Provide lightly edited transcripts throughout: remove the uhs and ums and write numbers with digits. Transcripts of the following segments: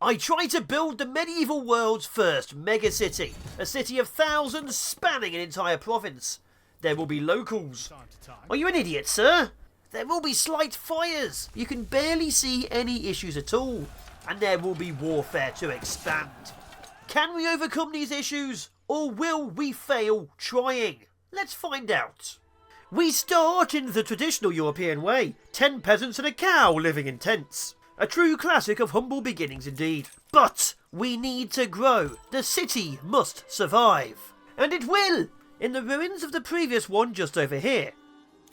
I try to build the medieval world's first megacity, a city of thousands spanning an entire province. There will be locals. Are you an idiot, sir? There will be slight fires. You can barely see any issues at all. And there will be warfare to expand. Can we overcome these issues, or will we fail trying? Let's find out. We start in the traditional European way, 10 peasants and a cow living in tents. A true classic of humble beginnings indeed. But we need to grow. The city must survive. And it will, in the ruins of the previous one just over here.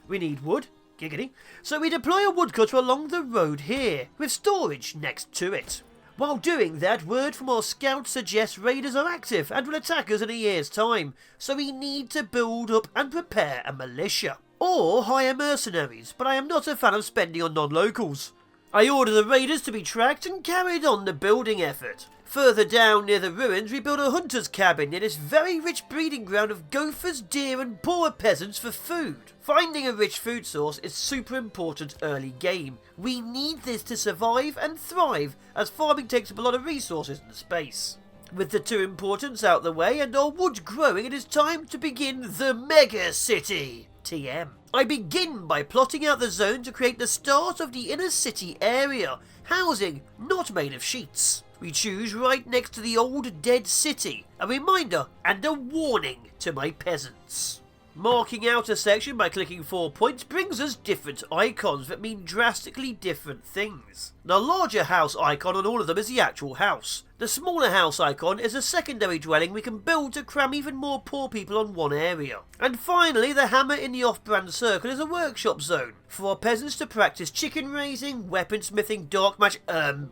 We need wood, giggity, so we deploy a woodcutter along the road here, with storage next to it. While doing that, word from our scouts suggests raiders are active and will attack us in a year's time, so we need to build up and prepare a militia. Or hire mercenaries, but I am not a fan of spending on non-locals. I order the raiders to be tracked and carried on the building effort. Further down near the ruins, we build a hunter's cabin near this very rich breeding ground of gophers, deer and poor peasants for food. Finding a rich food source is super important early game. We need this to survive and thrive, as farming takes up a lot of resources and space. With the two importance out the way and our wood growing, it is time to begin the mega city. TM. I begin by plotting out the zone to create the start of the inner city area. Housing not made of sheets. We choose right next to the old dead city. A reminder and a warning to my peasants. Marking out a section by clicking 4 points brings us different icons that mean drastically different things. The larger house icon on all of them is the actual house. The smaller house icon is a secondary dwelling we can build to cram even more poor people on one area. And finally, the hammer in the off-brand circle is a workshop zone for our peasants to practice chicken raising, weaponsmithing, dark magic,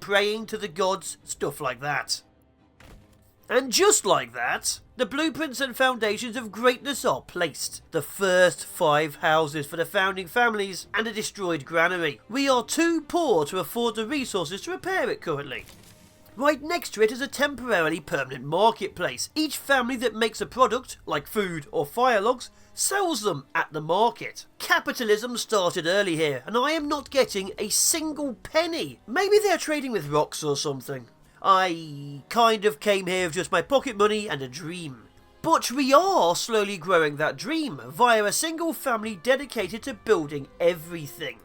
praying to the gods, stuff like that. And just like that, the blueprints and foundations of greatness are placed. The first 5 houses for the founding families and a destroyed granary. We are too poor to afford the resources to repair it currently. Right next to it is a temporarily permanent marketplace. Each family that makes a product, like food or fire logs, sells them at the market. Capitalism started early here, and I am not getting a single penny. Maybe they're trading with rocks or something. I kind of came here with just my pocket money and a dream. But we are slowly growing that dream via a single family dedicated to building everything.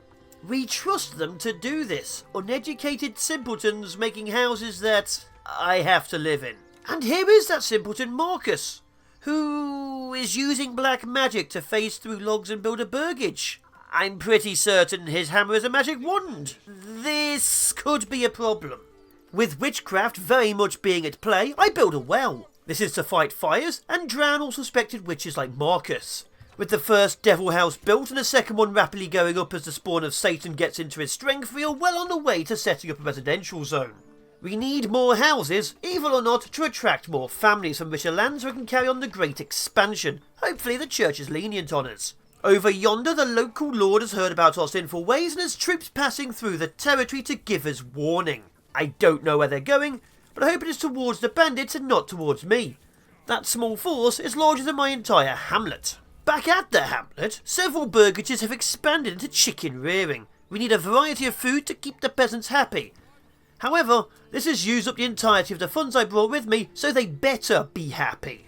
We trust them to do this, uneducated simpletons making houses that I have to live in. And here is that simpleton Marcus, who is using black magic to phase through logs and build a burgage. I'm pretty certain his hammer is a magic wand. This could be a problem. With witchcraft very much being at play, I build a well. This is to fight fires and drown all suspected witches like Marcus. With the first devil house built and the second one rapidly going up as the spawn of Satan gets into his strength, we are well on the way to setting up a residential zone. We need more houses, evil or not, to attract more families from richer lands so we can carry on the great expansion. Hopefully the church is lenient on us. Over yonder, the local lord has heard about our sinful ways and has troops passing through the territory to give us warning. I don't know where they're going, but I hope it is towards the bandits and not towards me. That small force is larger than my entire hamlet. Back at the hamlet, several burgages have expanded into chicken rearing. We need a variety of food to keep the peasants happy. However, this has used up the entirety of the funds I brought with me, so they better be happy.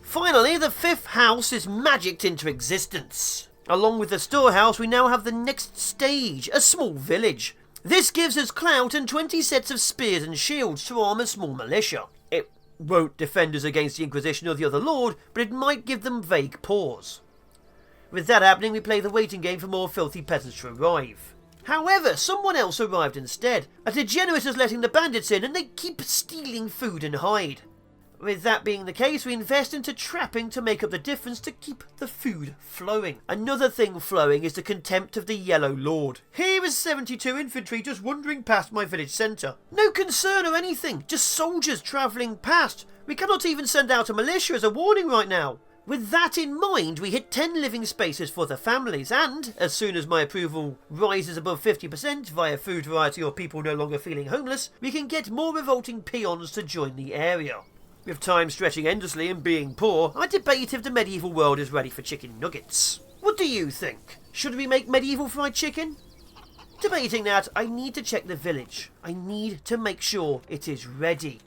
Finally, the 5th house is magicked into existence. Along with the storehouse, we now have the next stage, a small village. This gives us clout and 20 sets of spears and shields to arm a small militia. It won't defend us against the Inquisition or the other Lord, but it might give them vague pause. With that happening, we play the waiting game for more filthy peasants to arrive. However, someone else arrived instead. A degenerate is letting the bandits in and they keep stealing food and hide. With that being the case, we invest into trapping to make up the difference to keep the food flowing. Another thing flowing is the contempt of the Yellow Lord. Here is 72 infantry just wandering past my village centre. No concern or anything, just soldiers travelling past. We cannot even send out a militia as a warning right now. With that in mind, we hit 10 living spaces for the families, and as soon as my approval rises above 50% via food variety or people no longer feeling homeless, we can get more revolting peons to join the area. With time stretching endlessly and being poor, I debate if the medieval world is ready for chicken nuggets. What do you think? Should we make medieval fried chicken? Debating that, I need to check the village. I need to make sure it is ready.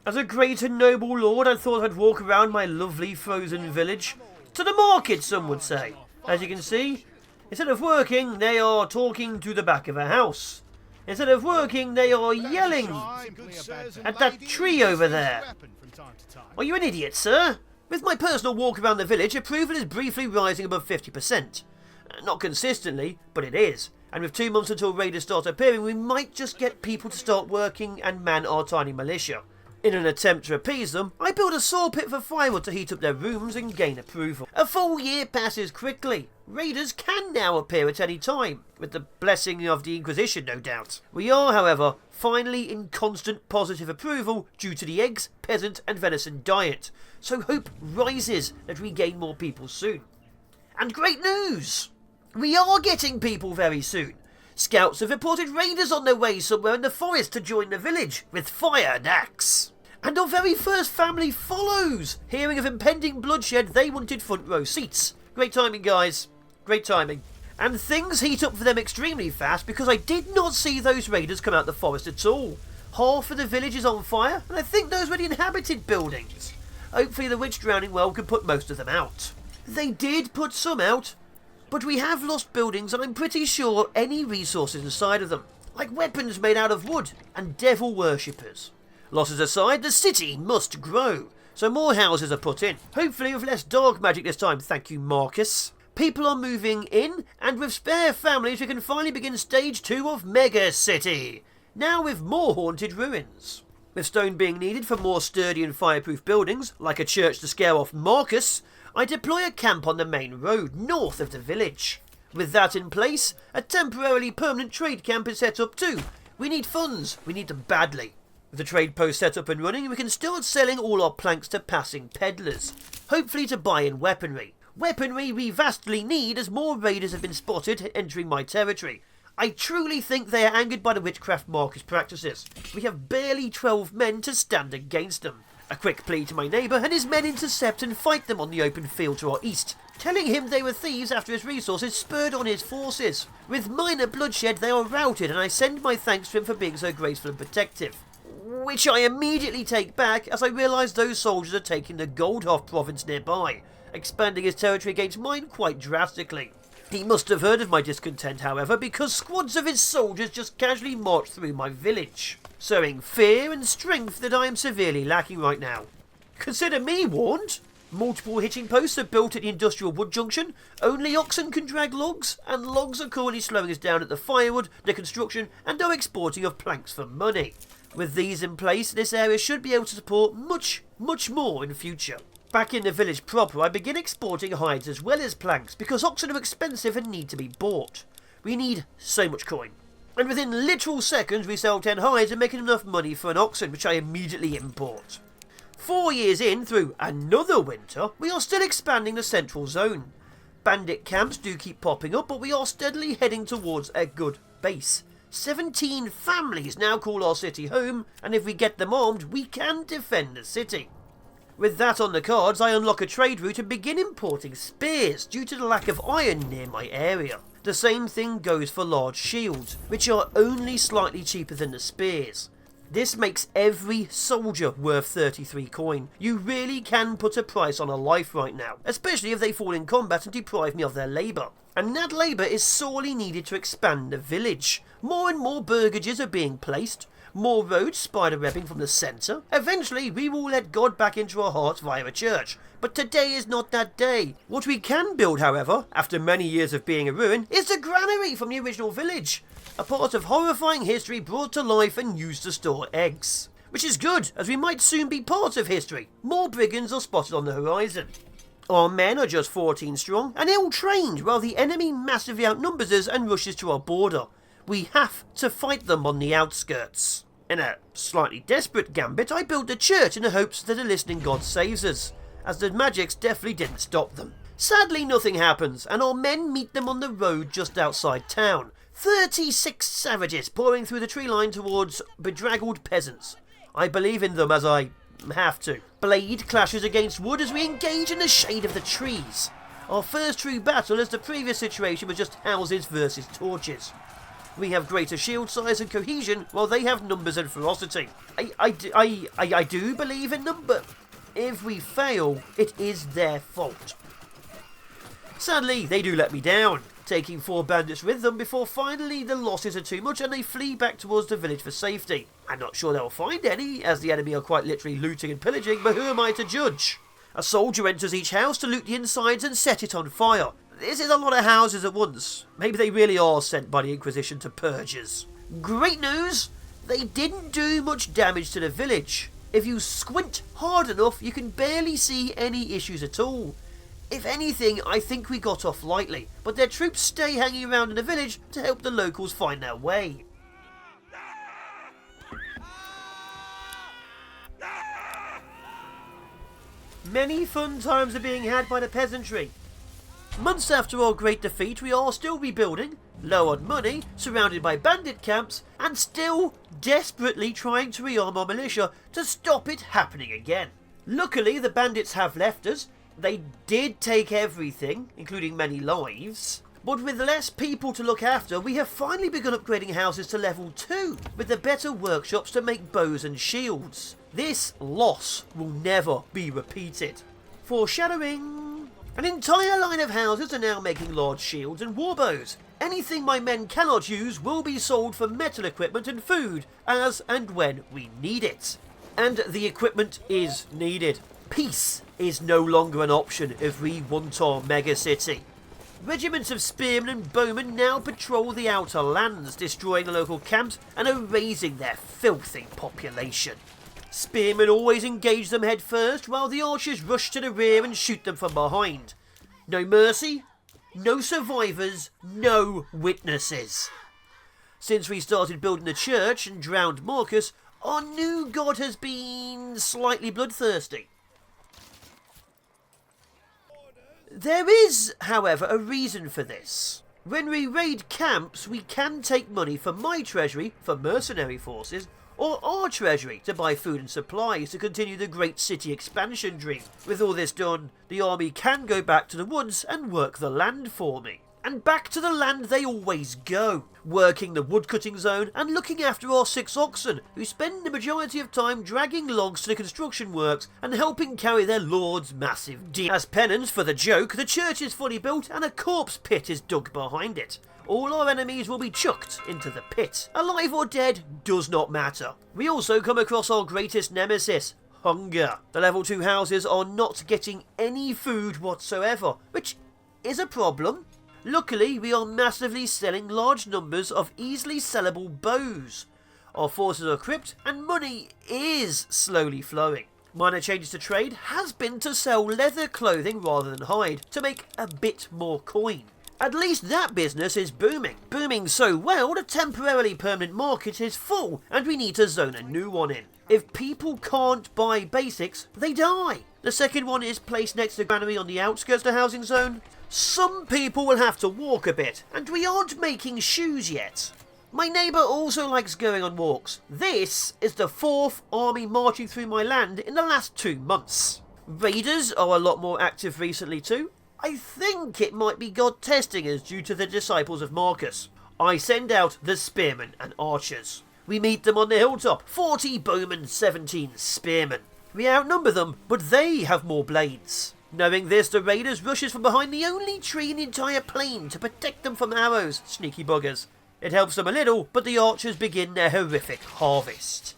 As a great and noble lord, I thought I'd walk around my lovely frozen village. To the market, some would say. As you can see, instead of working, they are talking to the back of a house. Instead of working, they are yelling at that tree over there. Are you an idiot, sir? With my personal walk around the village, approval is briefly rising above 50%. Not consistently, but it is. And with 2 months until raiders start appearing, we might just get people to start working and man our tiny militia. In an attempt to appease them, I build a saw pit for firewood to heat up their rooms and gain approval. A full year passes quickly. Raiders can now appear at any time, with the blessing of the Inquisition, no doubt. We are, however, finally in constant positive approval due to the eggs, peasant and venison diet, so hope rises that we gain more people soon. And great news! We are getting people very soon. Scouts have reported raiders on their way somewhere in the forest to join the village, with fire and axe. And our very first family follows! Hearing of impending bloodshed, they wanted front row seats. Great timing, guys. Great timing. And things heat up for them extremely fast because I did not see those raiders come out the forest at all. Half of the village is on fire, and I think those were the inhabited buildings. Hopefully the witch drowning well can put most of them out. They did put some out, but we have lost buildings and I'm pretty sure any resources inside of them, like weapons made out of wood and devil worshippers. Losses aside, the city must grow, so more houses are put in. Hopefully with less dark magic this time, thank you Marcus. People are moving in, and with spare families we can finally begin stage 2 of megacity. Now with more haunted ruins. With stone being needed for more sturdy and fireproof buildings, like a church to scare off Marcus, I deploy a camp on the main road, north of the village. With that in place, a temporarily permanent trade camp is set up too. We need funds, we need them badly. With the trade post set up and running, we can start selling all our planks to passing peddlers, hopefully to buy in weaponry. Weaponry we vastly need as more raiders have been spotted entering my territory. I truly think they are angered by the Witchcraft Marcus practices. We have barely 12 men to stand against them. A quick plea to my neighbour and his men intercept and fight them on the open field to our east, telling him they were thieves after his resources spurred on his forces. With minor bloodshed they are routed and I send my thanks to him for being so graceful and protective. Which I immediately take back as I realise those soldiers are taking the Goldhoff province nearby, expanding his territory against mine quite drastically. He must have heard of my discontent, however, because squads of his soldiers just casually marched through my village, sowing fear and strength that I am severely lacking right now. Consider me warned. Multiple hitching posts are built at the industrial wood junction, only oxen can drag logs, and logs are currently slowing us down at the firewood, the construction, and our exporting of planks for money. With these in place, this area should be able to support much more in future. Back in the village proper, I begin exporting hides as well as planks, because oxen are expensive and need to be bought. We need so much coin. And within literal seconds, we sell 10 hides and making enough money for an oxen, which I immediately import. 4 years in, through another winter, we are still expanding the central zone. Bandit camps do keep popping up, but we are steadily heading towards a good base. 17 families now call our city home, and if we get them armed, we can defend the city. With that on the cards, I unlock a trade route and begin importing spears due to the lack of iron near my area. The same thing goes for large shields, which are only slightly cheaper than the spears. This makes every soldier worth 33 coin. You really can put a price on a life right now, especially if they fall in combat and deprive me of their labour. And that labour is sorely needed to expand the village. More and more burgages are being placed, more roads spider webbing from the centre. Eventually we will let God back into our hearts via a church, but today is not that day. What we can build, however, after many years of being a ruin, is the granary from the original village. A part of horrifying history brought to life and used to store eggs. Which is good, as we might soon be part of history. More brigands are spotted on the horizon. Our men are just 14 strong and ill-trained, while the enemy massively outnumbers us and rushes to our border. We have to fight them on the outskirts. In a slightly desperate gambit, I built a church in the hopes that a listening God saves us, as the magics definitely didn't stop them. Sadly, nothing happens, and our men meet them on the road just outside town. 36 savages pouring through the tree line towards bedraggled peasants. I believe in them as I have to. Blade clashes against wood as we engage in the shade of the trees. Our first true battle, as the previous situation was just houses versus torches. We have greater shield size and cohesion, while they have numbers and ferocity. I do believe in them, but if we fail, it is their fault. Sadly, they do let me down, taking 4 bandits with them before finally the losses are too much and they flee back towards the village for safety. I'm not sure they'll find any, as the enemy are quite literally looting and pillaging, but who am I to judge? A soldier enters each house to loot the insides and set it on fire. This is a lot of houses at once. Maybe they really are sent by the Inquisition to purges. Great news! They didn't do much damage to the village. If you squint hard enough, you can barely see any issues at all. If anything, I think we got off lightly, but their troops stay hanging around in the village to help the locals find their way. Many fun times are being had by the peasantry. Months after our great defeat, we are still rebuilding, low on money, surrounded by bandit camps, and still desperately trying to rearm our militia to stop it happening again. Luckily, the bandits have left us. They did take everything, including many lives, but with less people to look after, we have finally begun upgrading houses to level 2, with the better workshops to make bows and shields. This loss will never be repeated. Foreshadowing! An entire line of houses are now making large shields and warbows. Anything my men cannot use will be sold for metal equipment and food, as and when we need it. And the equipment is needed. Peace is no longer an option if we want our megacity. Regiments of spearmen and bowmen now patrol the outer lands, destroying the local camps and erasing their filthy population. Spearmen always engage them head first, while the archers rush to the rear and shoot them from behind. No mercy, no survivors, no witnesses. Since we started building the church and drowned Marcus, our new god has been slightly bloodthirsty. There is, however, a reason for this. When we raid camps, we can take money from my treasury for mercenary forces, or our treasury to buy food and supplies to continue the great city expansion dream. With all this done, the army can go back to the woods and work the land for me. And back to the land they always go, working the woodcutting zone and looking after our 6 oxen, who spend the majority of time dragging logs to the construction works and helping carry their lord's massive deer. As penance for the joke, the church is fully built and a corpse pit is dug behind it. All our enemies will be chucked into the pit. Alive or dead does not matter. We also come across our greatest nemesis, hunger. The level 2 houses are not getting any food whatsoever, which is a problem. Luckily, we are massively selling large numbers of easily sellable bows. Our forces are equipped and money is slowly flowing. Minor changes to trade has been to sell leather clothing rather than hide to make a bit more coin. At least that business is booming. Booming so well the temporarily permanent market is full and we need to zone a new one in. If people can't buy basics, they die. The second one is placed next to the granary on the outskirts of the housing zone. Some people will have to walk a bit, and we aren't making shoes yet. My neighbour also likes going on walks. This is the 4th army marching through my land in the last 2 months. Raiders are a lot more active recently too. I think it might be God testing us due to the disciples of Marcus. I send out the spearmen and archers. We meet them on the hilltop, 40 bowmen, 17 spearmen. We outnumber them, but they have more blades. Knowing this, the raiders rushes from behind the only tree in the entire plain to protect them from arrows, sneaky buggers. It helps them a little, but the archers begin their horrific harvest.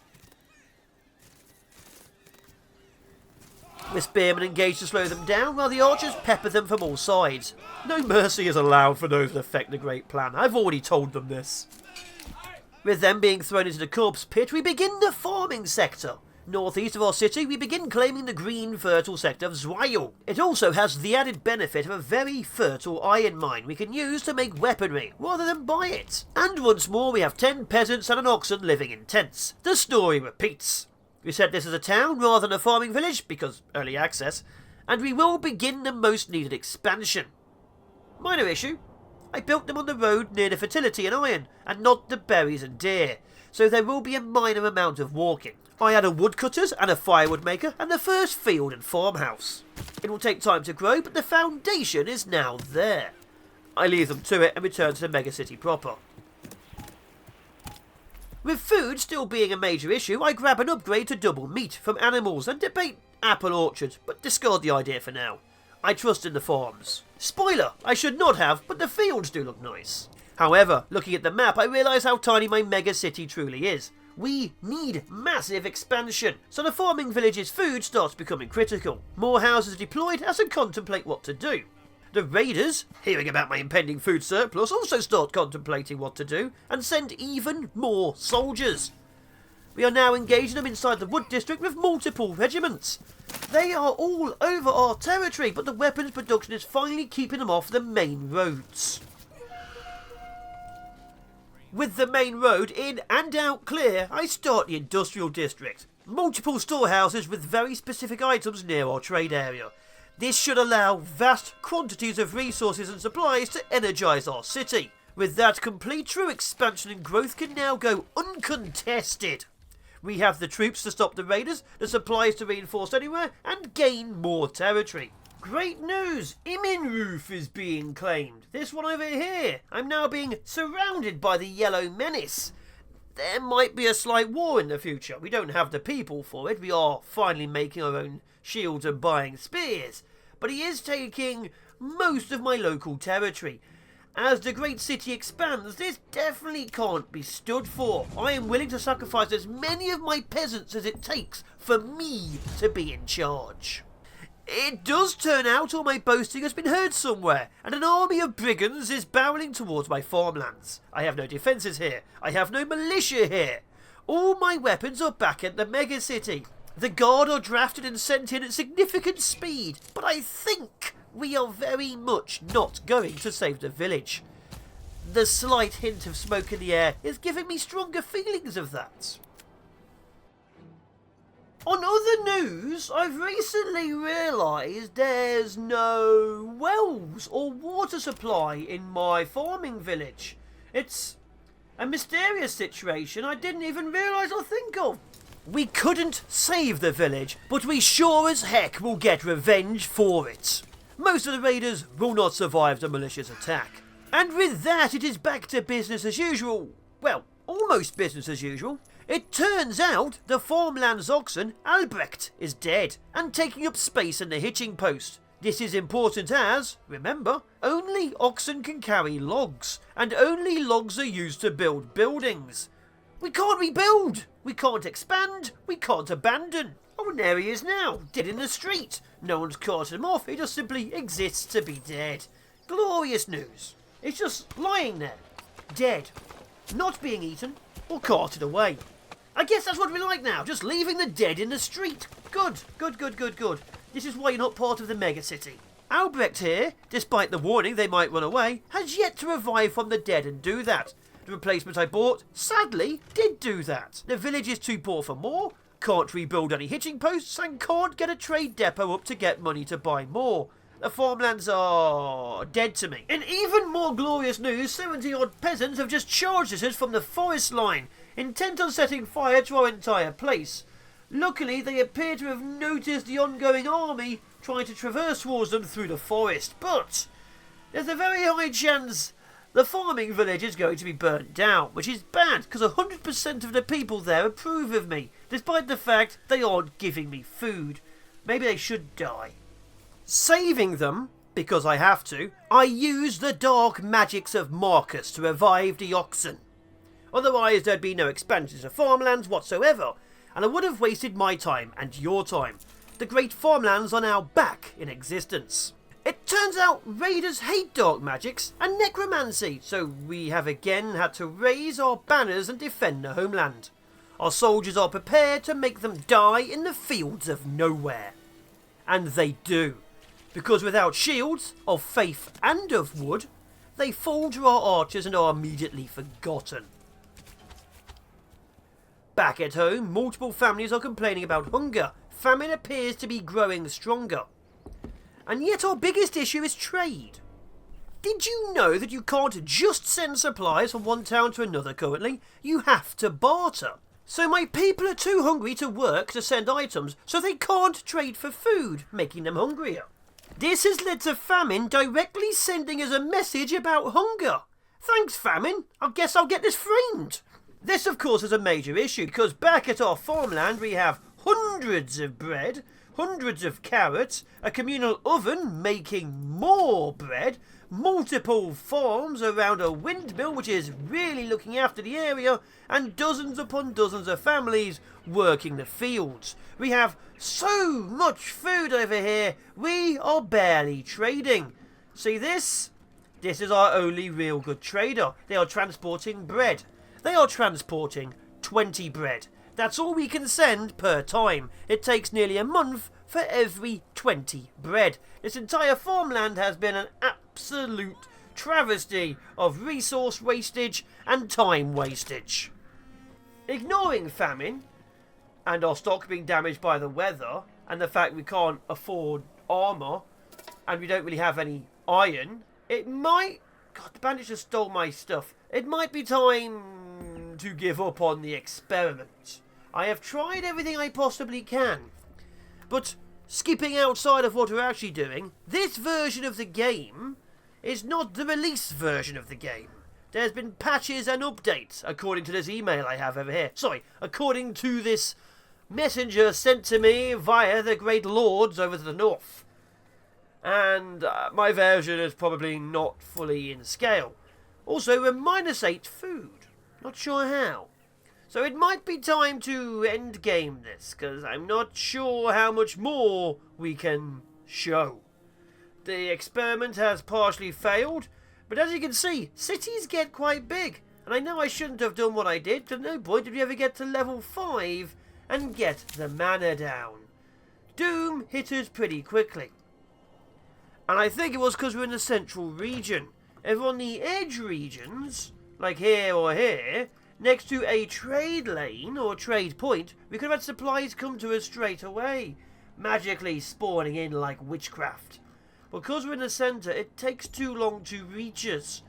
The spearmen engage to slow them down, while the archers pepper them from all sides. No mercy is allowed for those that affect the great plan. I've already told them this. With them being thrown into the corpse pit, we begin the farming sector. Northeast of our city, we begin claiming the green, fertile sector of Zweil. It also has the added benefit of a very fertile iron mine we can use to make weaponry, rather than buy it. And once more, we have 10 peasants and an oxen living in tents. The story repeats. We set this as a town rather than a farming village, because early access, and we will begin the most needed expansion. Minor issue. I built them on the road near the fertility and iron, and not the berries and deer, so there will be a minor amount of walking. I had a woodcutters and a firewood maker and the first field and farmhouse. It will take time to grow, but the foundation is now there. I leave them to it and return to the megacity proper. With food still being a major issue, I grab an upgrade to double meat from animals and debate apple orchards, but discard the idea for now. I trust in the farms. Spoiler, I should not have, but the fields do look nice. However, looking at the map, I realise how tiny my mega city truly is. We need massive expansion, so the farming village's food starts becoming critical. More houses deployed as I contemplate what to do. The raiders, hearing about my impending food surplus, also start contemplating what to do and send even more soldiers. We are now engaging them inside the wood district with multiple regiments. They are all over our territory, but the weapons production is finally keeping them off the main roads. With the main road in and out clear, I start the industrial district. Multiple storehouses with very specific items near our trade area. This should allow vast quantities of resources and supplies to energise our city. With that complete, true expansion and growth can now go uncontested. We have the troops to stop the raiders, the supplies to reinforce anywhere, and gain more territory. Great news! Iminroof is being claimed. This one over here. I'm now being surrounded by the Yellow Menace. There might be a slight war in the future. We don't have the people for it. We are finally making our own shields and buying spears. But he is taking most of my local territory. As the great city expands, this definitely can't be stood for. I am willing to sacrifice as many of my peasants as it takes for me to be in charge. It does turn out all my boasting has been heard somewhere, and an army of brigands is barreling towards my farmlands. I have no defences here. I have no militia here. All my weapons are back at the megacity. The guard are drafted and sent in at significant speed, but I think we are very much not going to save the village. The slight hint of smoke in the air is giving me stronger feelings of that. On other news, I've recently realised there's no wells or water supply in my farming village. It's a mysterious situation I didn't even realise or think of. We couldn't save the village, but we sure as heck will get revenge for it. Most of the raiders will not survive the militia's attack. And with that, it is back to business as usual. Well, almost business as usual. It turns out the farmland's oxen, Albrecht, is dead and taking up space in the hitching post. This is important as, remember, only oxen can carry logs, and only logs are used to build buildings. We can't rebuild, we can't expand, we can't abandon. Oh, and there he is now, dead in the street. No one's carted him off, he just simply exists to be dead. Glorious news. It's just lying there, dead, not being eaten or carted away. I guess that's what we like now, just leaving the dead in the street. Good, good, good, good, good. This is why you're not part of the megacity. Albrecht here, despite the warning they might run away, has yet to revive from the dead and do that. The replacement I bought, sadly, did do that. The village is too poor for more, can't rebuild any hitching posts, and can't get a trade depot up to get money to buy more. The farmlands are dead to me. In even more glorious news, 70-odd peasants have just charged at us from the forest line, intent on setting fire to our entire place. Luckily, they appear to have noticed the ongoing army trying to traverse towards them through the forest, but there's a very high chance the farming village is going to be burnt down, which is bad because 100% of the people there approve of me, despite the fact they aren't giving me food. Maybe they should die. Saving them, because I have to, I use the dark magics of Marcus to revive the oxen. Otherwise there'd be no expansions of farmlands whatsoever, and I would have wasted my time and your time. The great farmlands are now back in existence. It turns out raiders hate dark magics and necromancy, so we have again had to raise our banners and defend the homeland. Our soldiers are prepared to make them die in the fields of nowhere. And they do, because without shields, of faith and of wood, they fall to our archers and are immediately forgotten. Back at home, multiple families are complaining about hunger. Famine appears to be growing stronger. And yet our biggest issue is trade. Did you know that you can't just send supplies from one town to another currently? You have to barter. So my people are too hungry to work to send items, so they can't trade for food, making them hungrier. This has led to Famine directly sending us a message about hunger. Thanks, Famine. I guess I'll get this framed. This, of course, is a major issue, because back at our farmland we have hundreds of bread, hundreds of carrots, a communal oven making more bread, multiple farms around a windmill which is really looking after the area, and dozens upon dozens of families working the fields. We have so much food over here, we are barely trading. See this? This is our only real good trader. They are transporting bread. They are transporting 20 bread. That's all we can send per time. It takes nearly a month for every 20 bread. This entire farmland has been an absolute travesty of resource wastage and time wastage. Ignoring famine and our stock being damaged by the weather and the fact we can't afford armour and we don't really have any iron, it might... God, the bandit just stole my stuff. It might be time to give up on the experiment. I have tried everything I possibly can. But skipping outside of what we're actually doing, this version of the game is not the release version of the game. There's been patches and updates, according to this email I have over here. Sorry, according to this messenger sent to me via the Great Lords over to the north. And my version is probably not fully in scale. Also, we're -8 food. Not sure how. So it might be time to end game this, because I'm not sure how much more we can show. The experiment has partially failed, but as you can see, cities get quite big. And I know I shouldn't have done what I did, because no point did we ever get to level 5 and get the mana down. Doom hit us pretty quickly. And I think it was because we're in the central region. If on the edge regions, like here or here, next to a trade lane or trade point, we could have had supplies come to us straight away, magically spawning in like Witchcraft. Because we're in the centre, it takes too long to reach us.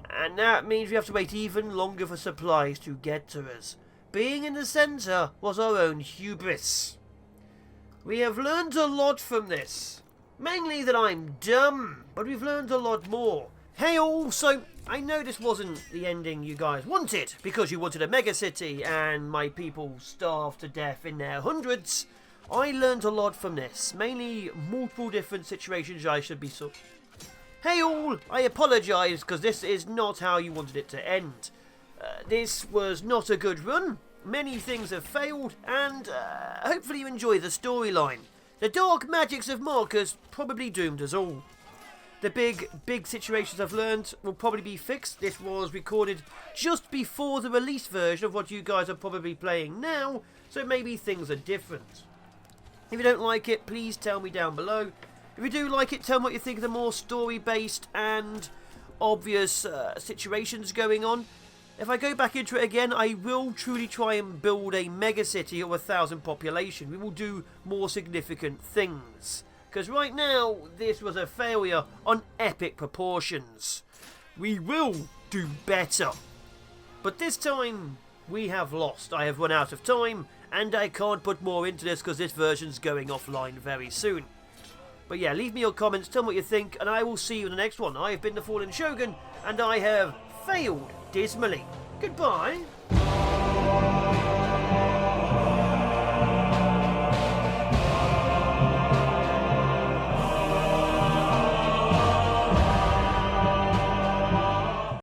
And that means we have to wait even longer for supplies to get to us. Being in the centre was our own hubris. We have learned a lot from this. Mainly that I'm dumb, but we've learned a lot more. Hey all, so I know this wasn't the ending you guys wanted, because you wanted a megacity and my people starved to death in their hundreds. I learned a lot from this, mainly multiple different situations I should be Hey all, I apologise because this is not how you wanted it to end. This was not a good run, many things have failed, and hopefully you enjoy the storyline. The dark magics of Marcus probably doomed us all. The big situations I've learned will probably be fixed. This was recorded just before the release version of what you guys are probably playing now, so maybe things are different. If you don't like it, please tell me down below. If you do like it, tell me what you think of the more story-based and obvious situations going on. If I go back into it again, I will truly try and build a megacity of 1,000 population. We will do more significant things. Because right now, this was a failure on epic proportions. We will do better. But this time, we have lost. I have run out of time, and I can't put more into this because this version's going offline very soon. But yeah, leave me your comments, tell me what you think, and I will see you in the next one. I have been the Fallen Shogun, and I have failed dismally. Goodbye.